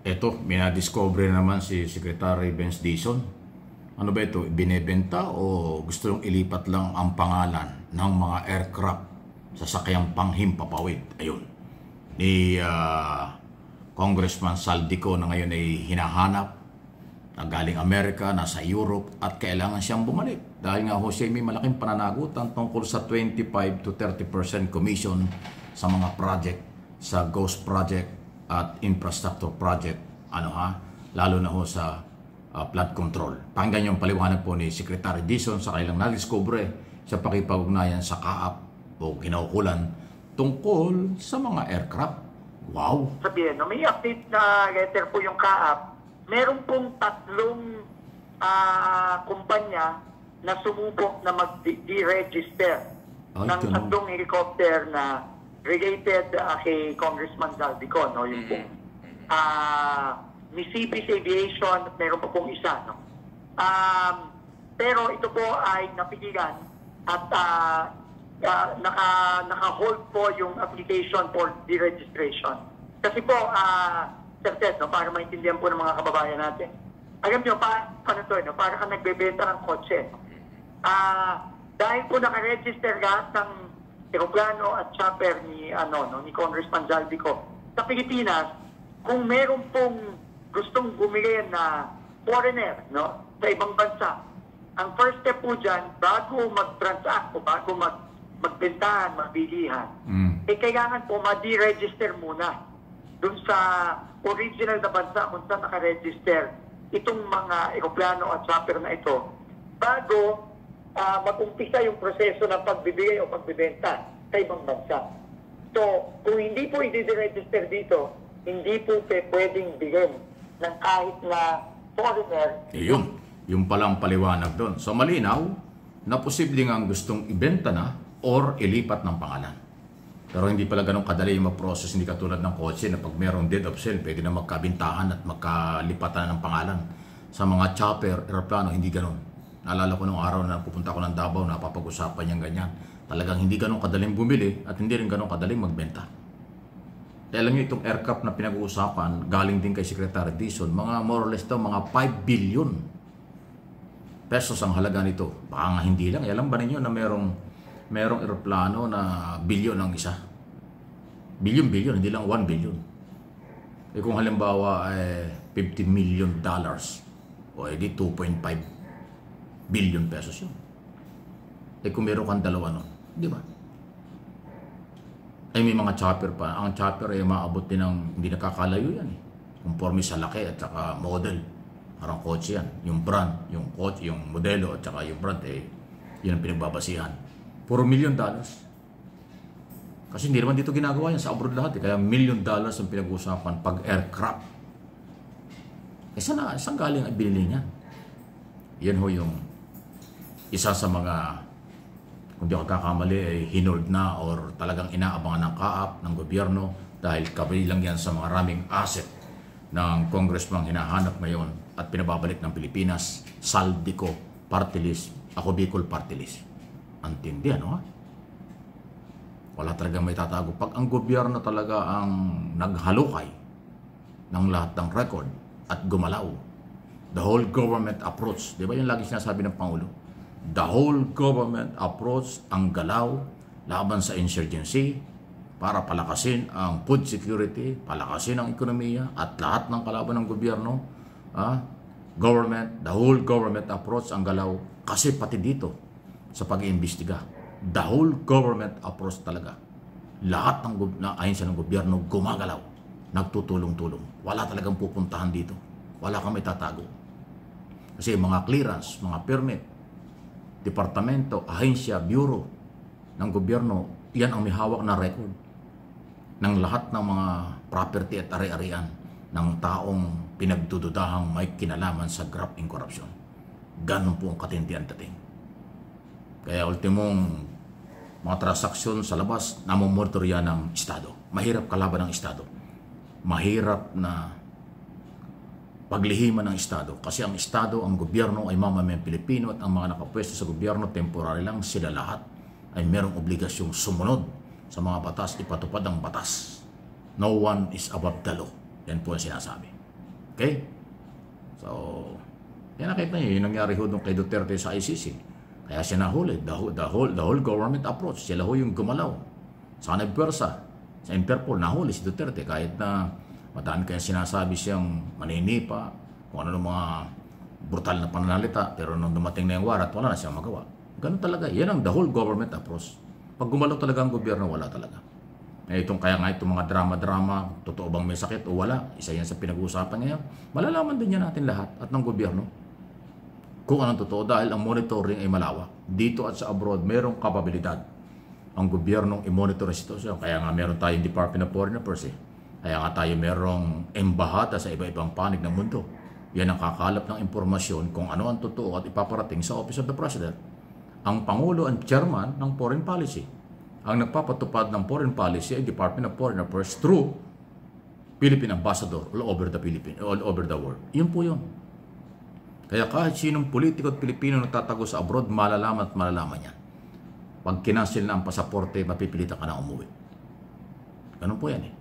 Eto, minadiscover naman si Secretary Vince Dizon. Ano ba ito? Binebenta o gusto yung ilipat lang ang pangalan ng mga aircraft sa sakyang panghimpapawid? Ayun. Ni Congressman Saldico na ngayon ay hinahanap na galing Amerika, nasa Europe at kailangan siyang bumalik. Dahil nga Jose, may malaking pananagutan tungkol sa 25 to 30% commission sa mga project, sa Ghost Project at infrastructure project, lalo na ho sa flood control. Pakinggan yung paliwanag po ni Secretary Dizon sa kailang nadiscover sa pakipag-ugnayan sa CAAP o kinaukulan tungkol sa mga aircraft. Wow! Sabihin, no, may update na letter po yung CAAP. Meron pong tatlong kumpanya na sumubok na mag-deregister ng tatlong helicopter na related kay Congressman Saldico, no? Yung pong Nisibis Aviation, meron pa pong isa, no? Pero ito po ay napigilan at naka-hold po yung application for deregistration. Kasi po, Sir Ted, no, para maintindihan po ng mga kababayan natin. Alam nyo, paano to, no? Para ka nagbebenta ng kotse. Dahil po naka-register lahat ng aeroplano at chopper ni Congressman Saldico sa Pilipinas, kung meron pong gustong bumili na foreigner, no, sa ibang bansa, ang first step po dyan, bago mag-transact o bago magbentahan, magbilihan, kailangan po ma-deregister muna dun sa original na bansa kung saan naka-register itong mga aeroplano at chopper na ito bago mag-umpisa yung proseso ng pagbibigay o pagbibenta sa ibang bansa. So, kung hindi po i-register dito, hindi po pwedeng bigyan ng kahit na foreigner. Yung palang paliwanag doon. So, malinaw na posibleng ang gustong ibenta na or ilipat ng pangalan. Pero hindi pala ganun kadali yung ma-process, hindi katulad ng kotse na pag merong deed of sale, pwede na magkabintahan at magkalipatan ng pangalan. Sa mga chopper, aeroplano, hindi ganun. Naalala ko nung araw na pupunta ko ng Davao, napapag-usapan niyang ganyan. Talagang hindi ganun kadaling bumili at hindi rin ganun kadaling magbenta. Kaya alam niyo itong aircraft na pinag-uusapan, galing din kay Secretary Dizon, mga more or less daw, mga 5 billion pesos ang halaga nito. Baka nga hindi lang. Alam ba ninyo na merong aeroplano na billion ang isa? Billion, hindi lang 1 billion. Kung halimbawa $50 million, o edi 2.5 billion pesos yun. Kung meron kang dalawa nun, di ba? May mga chopper pa. Ang chopper ay maabot din ng hindi nakakalayo yan. Conforme sa laki at saka model. Parang kotse yan. Yung brand, yung kotse, yung modelo at saka yung brand, yun ang pinagbabasihan. $4 million. Kasi hindi naman dito ginagawa yan. Sa abroad lahat. Kaya $1 million ang pinag-uusapan pag aircraft. Saan galing ang binili niyan? Yan ho yung isa sa mga, kung di ako kakamali, ay hinold na or talagang inaabangan ng CAAP, ng gobyerno, dahil kabilang yan sa mga raming asset ng congressman hinahanap ngayon at pinababalik ng Pilipinas, Saldico Party List, Ako Bicol Party List. Antindi, ano ha? Wala talagang may tatago. Pag ang gobyerno talaga ang naghalukay ng lahat ng record at gumalaw, the whole government approach, di ba yung lagi sinasabi ng Pangulo? The whole government approach ang galaw laban sa insurgency para palakasin ang food security, palakasin ang ekonomiya at lahat ng kalaban ng gobyerno. Government, the whole government approach ang galaw kasi pati dito sa pag-iimbestiga. The whole government approach talaga. Lahat ng ahensya ng gobyerno gumagalaw, nagtutulong-tulong. Wala talagang pupuntahan dito. Wala kang may tatago. Kasi mga clearance, mga permit, departamento, ahensya, bureau ng gobyerno, yan ang may hawak na record ng lahat ng mga property at ari-arian ng taong pinagdududahang may kinalaman sa graft and corruption. Ganon po ang katindihan dating. Kaya ultimong mga transaksyon sa labas, namomonitor yan ng Estado. Mahirap kalaban ng Estado. Mahirap na paglihiman ng Estado. Kasi ang Estado, ang gobyerno ay mamamayang Pilipino at ang mga nakapwesto sa gobyerno, temporary lang, sila lahat ay merong obligasyong sumunod sa mga batas, ipatupad ang batas. No one is above the law. Yan po ang sinasabi. Okay? So, yan nakita niyo, yung nangyari ho nung kay Duterte sa ICC. Kaya siya nahuli, the whole government approach. Sila ho yung gumalaw. Sa nagpwersa, sa Interpol, nahuli si Duterte kahit na madami kaya sinasabi siyang maninipa, kung ano ng mga brutal na pananalita, pero nung dumating na yung warat, wala na siyang magawa. Ganun talaga. Yan ang the whole government approach. Pag gumalaw talaga ang gobyerno, wala talaga. Kaya nga itong mga drama-drama, totoo bang may sakit o wala, isa yan sa pinag-uusapan ngayon. Malalaman din yan natin lahat at ng gobyerno kung anong totoo dahil ang monitoring ay malawak. Dito at sa abroad, mayroong kapabilidad ang gobyernong i-monitor ang sitwasyon. Kaya nga meron tayong Department of Foreign Affairs eh. Kaya nga tayo merong embahada sa iba-ibang panig ng mundo. Yan ang kakalap ng impormasyon kung ano ang totoo at ipaparating sa Office of the President. Ang Pangulo ang chairman ng foreign policy. Ang nagpapatupad ng foreign policy ay Department of Foreign Affairs through Philippine Ambassador all over the world. Yun po yun. Kaya kahit sinong politiko at Pilipino nagtatago sa abroad, malalaman at malalaman yan. Pag kinansil na ang pasaporte, mapipilitan ka na umuwi. Ganun po yan eh.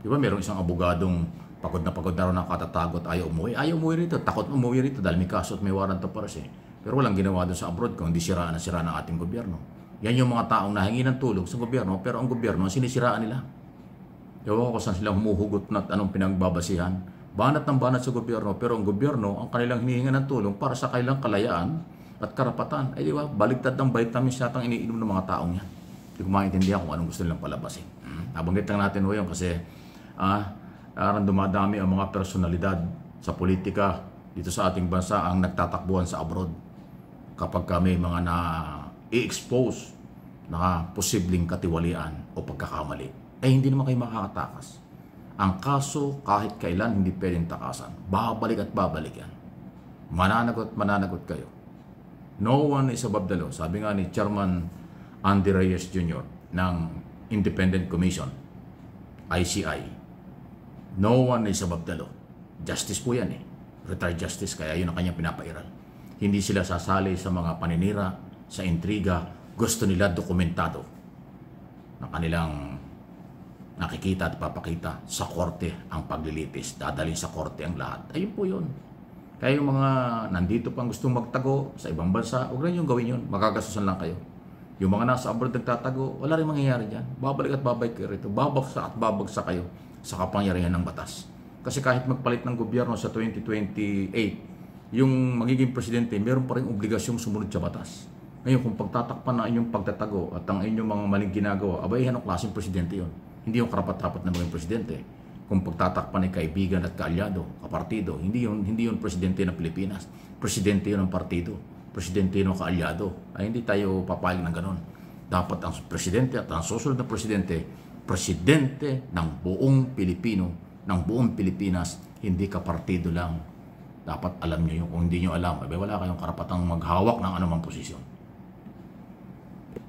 Di ba merong isang abogadong pagod na raw nakatatago at ayaw umuwi. Ayaw umuwi rito, takot umuwi rito dahil may kaso at may warrant of arrest eh. Pero walang ginawa doon sa abroad kung hindi siraan ng ating gobyerno. Yan yung mga taong nahingi ng tulong sa gobyerno, pero ang gobyerno sinisiraan nila. Ewan ko saan sila humuhugot na anong pinagbabasihan. Banat ng banat sa gobyerno, pero ang gobyerno, ang kanilang hinihinga ng tulong para sa kanilang kalayaan at karapatan. Ay di ba, baliktad ng vitamins natang iniinom ng mga taong yan. Hindi ko maintindihan kung anong gusto nilang palabasin. Nabanggit lang natin ho yun kasi parang dumadami ang mga personalidad sa politika dito sa ating bansa ang nagtatakbuhan sa abroad kapag kami mga na-i-expose na posibleng katiwalian o pagkakamali. Hindi naman kayo makakatakas. Ang kaso kahit kailan hindi pwedeng takasan. Babalik at babalik yan. Mananagot kayo. No one is above the law. Sabi nga ni Chairman Andy Reyes Jr. ng Independent Commission, ICI. No one is above the law. Justice po yan eh. Retired justice, kaya yun ang kanyang pinapairal. Hindi sila sasali sa mga paninira, sa intriga. Gusto nila dokumentado na kanilang nakikita at papakita sa korte ang paglilitis. Dadalhin sa korte ang lahat. Ayun po yun. Kaya yung mga nandito pang gustong magtago sa ibang bansa, huwag rin yung gawin yun. Magkagasusan lang kayo. Yung mga nasa abroad nagtatago, wala rin mangyayari dyan. Babalik at babalik kayo rito. Babagsak at babagsak kayo sa kapangyarihan ng batas. Kasi kahit magpalit ng gobyerno sa 2028, yung magiging presidente, meron pa rin obligasyong sumunod sa batas. Ngayon, kung pagtatakpan na inyong pagtatago at ang inyong mga maling ginagawa, abay, anong klaseng presidente yon? Hindi yung karapat-dapat na maging presidente. Kung pagtatakpan ay kaibigan at kaalyado, kapartido, hindi yun presidente ng Pilipinas. Presidente yun ng partido. Presidente yun ng kaalyado. Ay hindi tayo papayag ng ganon. Dapat ang presidente at ang susunod na presidente ng buong Pilipino, ng buong Pilipinas, hindi kapartido lang. Dapat alam nyo yun. Kung hindi nyo alam, wala kayong karapatang maghawak ng anumang posisyon.